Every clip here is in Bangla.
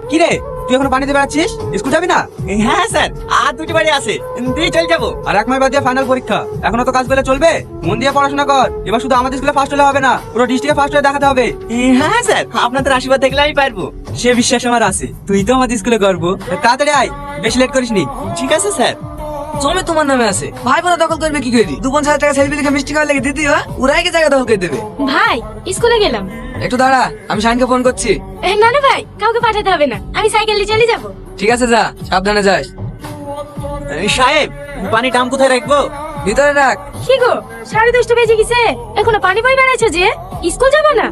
কি রে, তুই এখনো পানিতে বেড়াচ্ছিস? স্কুল যাবি না? হ্যাঁ স্যার, আর দুটি বাড়ি আছে, দিয়ে চলে যাবো। আর 1 মাস বাদ দিয়ে ফাইনাল পরীক্ষা, এখনো তো কাজ পেলে চলবে? মন দিয়ে পড়াশোনা কর। এবার শুধু আমাদের স্কুলে ফার্স্ট হলে হবে না, পুরো ডিস্ট্রিক্টে ফার্স্ট হয়ে দেখাতে হবে। হ্যাঁ স্যার, আপনাদের আশীর্বাদ দেখলে আমি পারবো। সে বিশ্বাস আমার আছে, তুই তো আমাদের স্কুলে গর্ব। তাড়াতাড়ি আয়, বেশি লেট করিস নি। ঠিক আছে স্যার। জমি তোমার নামে আছে, ভাই বোনা দখল করবে কি করি? 2-5 টাকা সেলফি দেখে মিষ্টি খাওয়া লেগে দিতে হয়, ওরাই কি জায়গা দখল করে দেবে? ভাই স্কুলে গেলাম। একটু দাঁড়া, আমি শাইনকে ফোন করছি। না না ভাই, কাউকে পাঠাতে হবে না, আমি সাইকেল নিয়ে চলে যাবো। ঠিক আছে, যা, সাবধানে যাস। সাহেব, পানি ডাম কোথায় রাখবো? ভিতরে রাখ। কি গো, 10:30 বেজে গেছে, এখনো পানি বই বেড়াইছো যে? স্কুল যাবো না?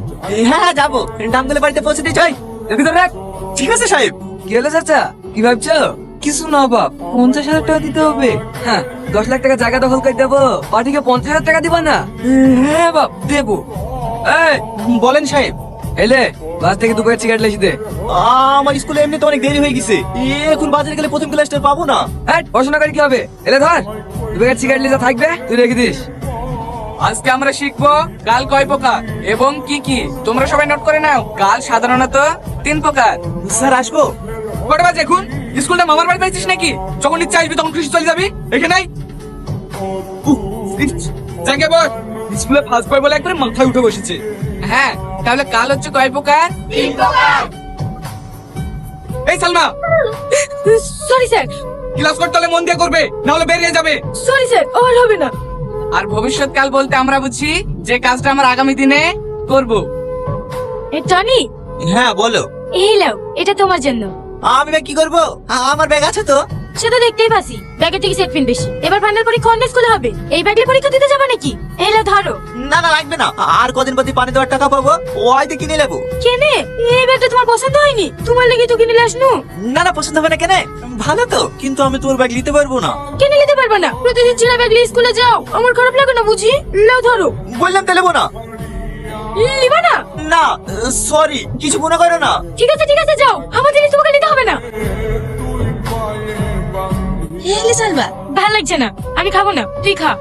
হ্যাঁ হ্যাঁ যাবো, ডামগুলো বাড়িতে পৌঁছে দিয়ে যাই। ভিতরে রাখ। ঠিক আছে সাহেব। কি হলো চাচা, কি ভাবছো? কিছু না বাপ, 50,000 টাকা দিতে হবে। হ্যাঁ, 10 লাখ টাকা জায়গা দখল করে দেবো, পার্টিকে 50,000 টাকা দিবা না? হ্যাঁ বাপ, দেবো। এই বলেন সাহেব। এলে বাস থেকে 2 প্যাকেট সিগারেট লেসি দে। আমার স্কুলে এমনি তো অনেক দেরি হয়ে গেছে, এখন বাজারে গেলে প্রথম ক্লাসটা পাবো না। হ্যাঁ, পড়াশোনা করে কি হবে? এলে ধর, 2 প্যাকেট সিগারেট লিজা থাকবে, তুই রেখে দিস। আজকে আমরা শিখবো কাল কয় প্রকার এবং কি কি। তোমরা সবাই নোট করে নাও। কাল সাধারণত 3 প্রকার। স্যার আসবো? কটা বাজে এখন? স্কুলটা মামার বাড়ি পাইছিস নাকি? যখন ইচ্ছা আসবি তখন খুশি চলে যাবি। এখানেই জায়গা বস। স্কুলে ফার্স্ট বয় বলে একবারে মাথায় উঠে বসেছে। হ্যাঁ, তাহলে কাল হচ্ছে কয় প্রকার? 3 প্রকার। এই সালমা, সরি স্যার, ক্লাস করতে হলে মন দিয়ে করবে, না হলে বেরিয়ে যাবে। সরি স্যার, আর হবে না। আর ভবিষ্যৎ কাল বলতে আমরা বুঝি যে কাজটা আমরা আগামী দিনে করব। টনি, হ্যাঁ বলো। এই লাও, এটা তোমার জন্য। আমি ব্যাগ কি করবো? আমার ব্যাগ আছে তো। সে তো দেখতেই পাচ্ছি, ব্যাগের থেকে সেট পিন বেশি। এবার ফাইনাল পরীক্ষা অন্য স্কুলে হবে, এই ব্যাগের পরীক্ষা দিতে যাবে নাকি? এই লাও ধরো। না না লাগবে না, আর কদিন প্রতি পানি দেওয়ার টাকা পাবো, ওইতে কিনে নেবো। কেনে? এই ব্যাগটা তোমার পছন্দ হয়নি? তোমার লেগে তো কিনে আসনু। না না পছন্দ হবে না কেনে, ভালো তো, কিন্তু আমি তোর ব্যাগ নিতে পারবো না। কেনে নিতে পারবে না? প্রতিদিন ছেঁড়া ব্যাগ নিয়ে স্কুলে যাও, আমার খারাপ লাগে না বুঝি? লাও ধরো। বললাম তো নেবো না। নিবা না? না সরি, কিছু মনে করো না। ঠিক আছে যাও, আমার জিনিস তোমাকে নিতে হবে না। হেলে সালবা, ভালো লাগছে না, আমি খাবো না, তুই খা।